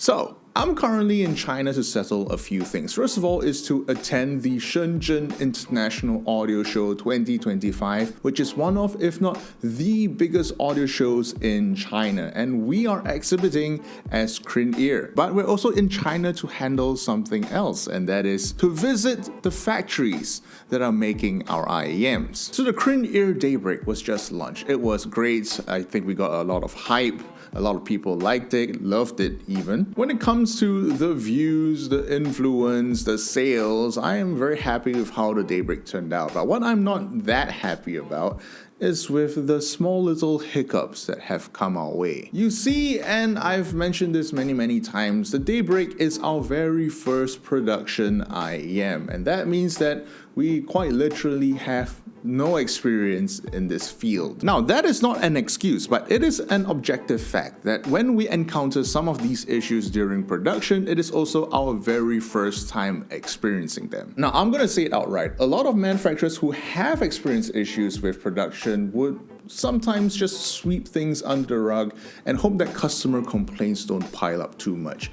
So, I'm currently in China to settle a few things. First of all is to attend the Shenzhen International Audio Show 2025, which is one of, if not the biggest audio shows in China. And we are exhibiting as crinacle. But we're also in China to handle something else, and that is to visit the factories that are making our IEMs. So the crinacle Daybreak was just launched. It was great. I think we got a lot of hype. A lot of people liked it, loved it even. When it comes to the views, the influence, the sales, I am very happy with how the Daybreak turned out. But what I'm not that happy about is with the small little hiccups that have come our way. You see, and I've mentioned this many times, the Daybreak is our very first production IEM. And that means that we quite literally have no experience in this field. Now, that is not an excuse, but it is an objective fact that when we encounter some of these issues during production, it is also our very first time experiencing them. Now, I'm gonna say it outright. A lot of manufacturers who have experienced issues with production would sometimes just sweep things under the rug and hope that customer complaints don't pile up too much.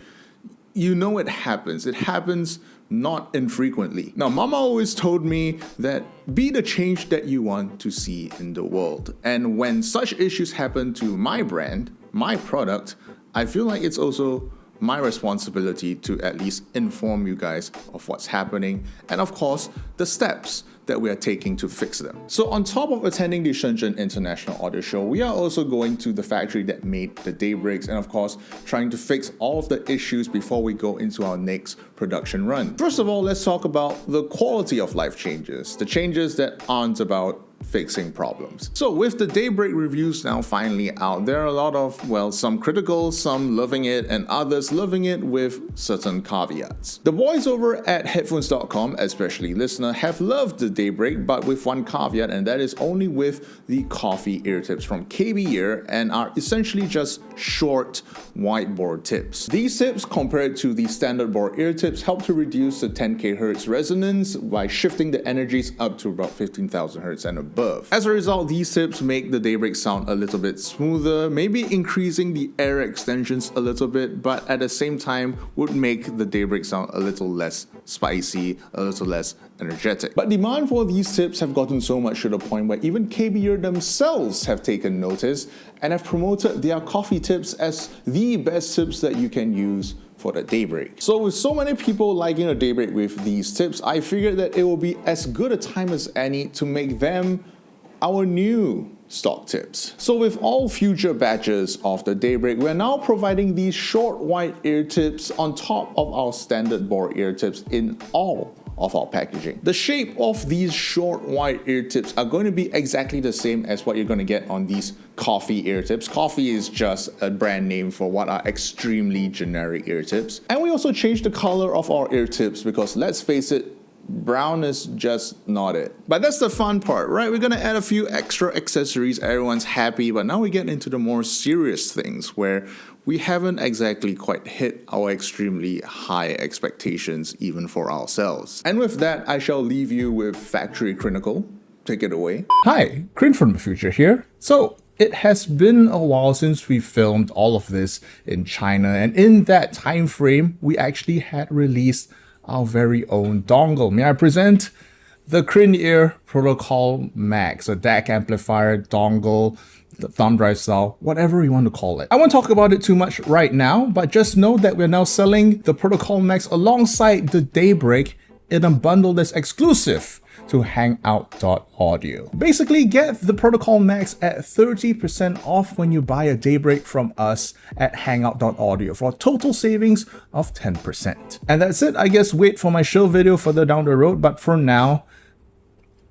You know it happens. It happens not infrequently. Now, Mama always told me that be the change that you want to see in the world. And when such issues happen to my brand, my product, I feel like it's also my responsibility to at least inform you guys of what's happening and of course the steps that we are taking to fix them. So on top of attending the Shenzhen International Audio Show, we are also going to the factory that made the Daybreaks and of course trying to fix all of the issues before we go into our next production run. First of all, let's talk about the quality of life changes, the changes that aren't about fixing problems. So with the Daybreak reviews now finally out, there are a lot of, well, some critical, some loving it, and others loving it with certain caveats. The boys over at headphones.com, especially listener, have loved the Daybreak, but with one caveat, and that is only with the coffee ear tips from KB Ear and are essentially just short whiteboard tips. These tips, compared to the standard board ear tips, help to reduce the 10 kHz resonance by shifting the energies up to about 15,000 Hz and above. As a result, these tips make the Daybreak sound a little bit smoother, maybe increasing the air extensions a little bit, but at the same time would make the Daybreak sound a little less spicy, a little less energetic. But demand for these tips have gotten so much to the point where even KB Ear themselves have taken notice and have promoted their coffee tips as the best tips that you can use for the Daybreak. So with so many people liking the Daybreak with these tips, I figured that it will be as good a time as any to make them our new stock tips. So with all future batches of the Daybreak, we're now providing these short white ear tips on top of our standard board ear tips in all of our packaging. The shape of these short white ear tips are going to be exactly the same as what you're going to get on these coffee ear tips. Coffee is just a brand name for what are extremely generic ear tips. And we also changed the color of our ear tips because let's face it, brown is just not it. But that's the fun part, right? We're gonna add a few extra accessories, everyone's happy, but now we get into the more serious things where we haven't exactly quite hit our extremely high expectations even for ourselves. And with that, I shall leave you with Factory Crinacle. Take it away. Hi, Crin from the future here. So, it has been a while since we filmed all of this in China, and in that time frame, we actually had released our very own dongle. May I present the crinacle Protocol Max, a DAC amplifier, dongle, the thumb drive style, whatever you want to call it. I won't talk about it too much right now, but just know that we're now selling the Protocol Max alongside the Daybreak in a bundle that's exclusive to Hangout.audio. Basically, get the Protocol Max at 30% off when you buy a Daybreak from us at Hangout.audio for a total savings of 10%. And that's it. I guess wait for my show video further down the road, but for now,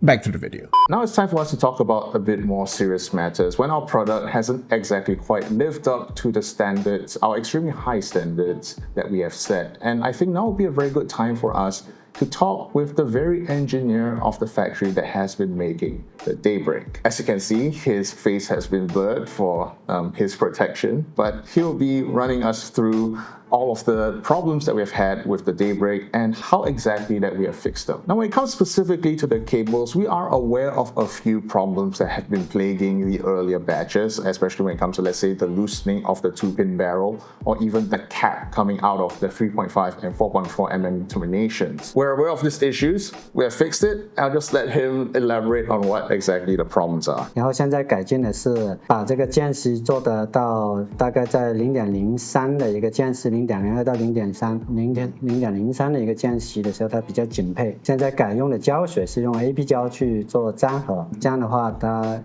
back to the video. Now it's time for us to talk about a bit more serious matters when our product hasn't exactly quite lived up to the standards, our extremely high standards that we have set. And I think now would be a very good time for us to talk with the very engineer of the factory that has been making the Daybreak. As you can see, his face has been blurred for his protection, but he'll be running us through all of the problems that we've had with the Daybreak and how exactly that we have fixed them. Now, when it comes specifically to the cables, we are aware of a few problems that have been plaguing the earlier batches, especially when it comes to, let's say, the loosening of the 2-pin barrel or even the cap coming out of the 3.5 and 4.4 mm terminations. We're aware of these issues, we have fixed it. I'll just let him elaborate on what exactly the problems are. 然后现在改进的是把这个间隙做得到大概在 0.03 的一个间隙 0.02 到 0.03 的一个间隙的时候它比较紧配。现在改用的胶水是用 AP 胶去做粘合，这样的话它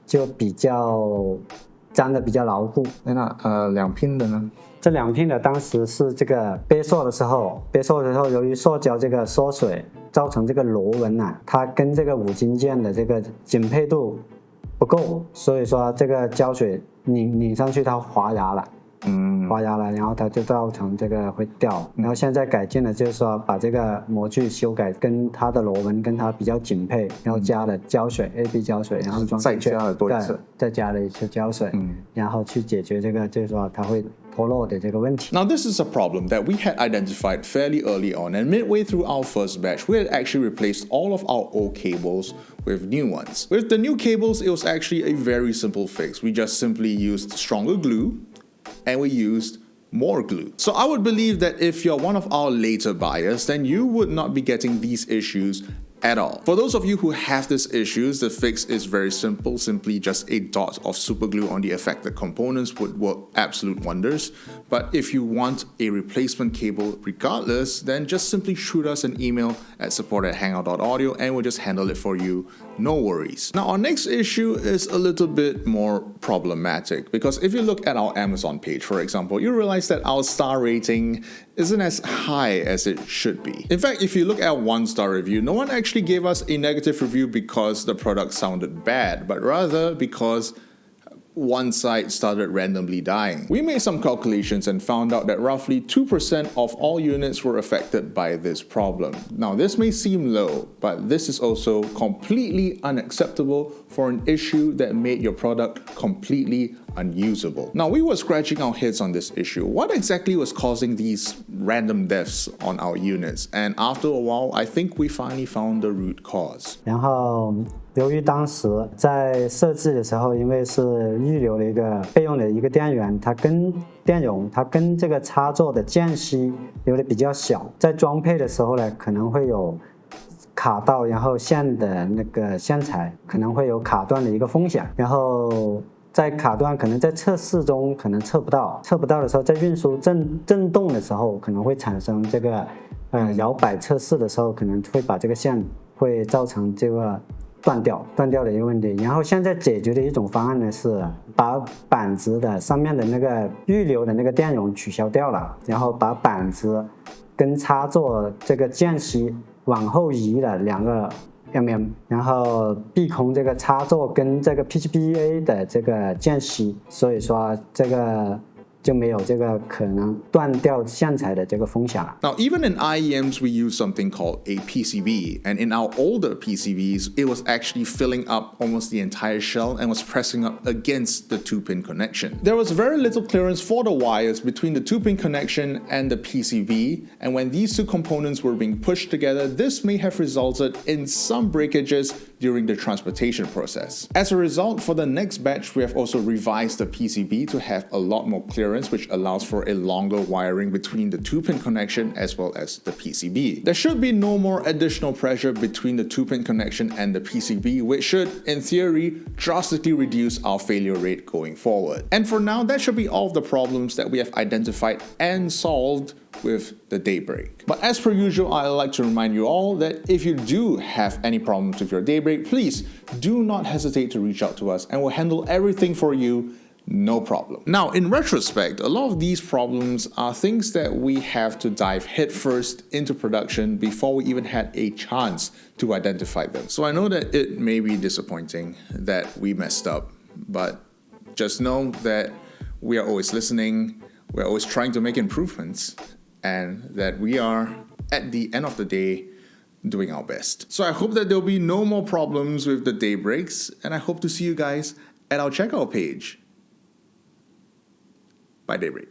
就比较粘的比较牢固。那2pin的呢？这2pin的当时是这个杯塑的时候，由于塑胶这个缩水造成这个螺纹它跟这个5金件的这个紧配度不够，所以说这个胶水拧上去它滑牙了。然后它就造成这个会掉。然后现在改进了，就是说把这个模具修改跟它的螺纹跟它比较紧配，然后加了胶水 AP 胶水，然后再加了多一次，再加了一次胶水，然后去解决这个就是说它会脱落的这个问题。 Now, this is a problem that we had identified fairly early on, and midway through our first batch, we had actually replaced all of our old cables with new ones. With the new cables, it was actually a very simple fix. We just simply used stronger glue and we used more glue. So I would believe that if you're one of our later buyers, then you would not be getting these issues at all. For those of you who have these issues, the fix is very simple. Simply just a dot of super glue on the affected components would work absolute wonders. But if you want a replacement cable regardless, then just simply shoot us an email at support@hangout.audio and we'll just handle it for you. No worries. Now, our next issue is a little bit more problematic because if you look at our Amazon page, for example, you realize that our star rating isn't as high as it should be. In fact, if you look at 1-star review, no one actually gave us a negative review because the product sounded bad, but rather because one site started randomly dying. We made some calculations and found out that roughly 2% of all units were affected by this problem. Now, this may seem low, but this is also completely unacceptable for an issue that made your product completely unusable. Now, we were scratching our heads on this issue. What exactly was causing these random deaths on our units? And after a while, I think we finally found the root cause. 然后由于当时在设置的时候，因为是预留了一个备用的一个电源，它跟电容它跟这个插座的间隙留的比较小，在装配的时候呢，可能会有卡到，然后线的那个线材可能会有卡断的一个风险，然后在卡断可能在测试中可能测不到的时候，在运输震动的时候可能会产生这个摇摆测试的时候可能会把这个线会造成这个断掉的一个问题。然后现在解决的一种方案呢是把板子的上面的那个预留的那个电容取消掉了，然后把板子跟插座这个间隙往后移了2个 mm， 然后避空这个插座跟这个 PCBA 的这个间隙，所以说这个就没有这个可能断掉线材的这个风险了。 Now, even in IEMs, we use something called a PCB, and in our older PCBs, it was actually filling up almost the entire shell and was pressing up against the 2-pin connection. There was very little clearance for the wires between the 2-pin connection and the PCB, and when these two components were being pushed together, this may have resulted in some breakages during the transportation process. As a result, for the next batch, we have also revised the PCB to have a lot more clearance, which allows for a longer wiring between the 2-pin connection as well as the PCB. There should be no more additional pressure between the 2-pin connection and the PCB, which should, in theory, drastically reduce our failure rate going forward. And for now, that should be all of the problems that we have identified and solved with the Daybreak. But as per usual, I'd like to remind you all that if you do have any problems with your Daybreak, please do not hesitate to reach out to us and we'll handle everything for you, no problem. Now, in retrospect, a lot of these problems are things that we have to dive headfirst into production before we even had a chance to identify them. So I know that it may be disappointing that we messed up, but just know that we are always listening, we're always trying to make improvements, and that we are, at the end of the day, doing our best. So I hope that there'll be no more problems with the Daybreaks, and I hope to see you guys at our checkout page. By Daybreak.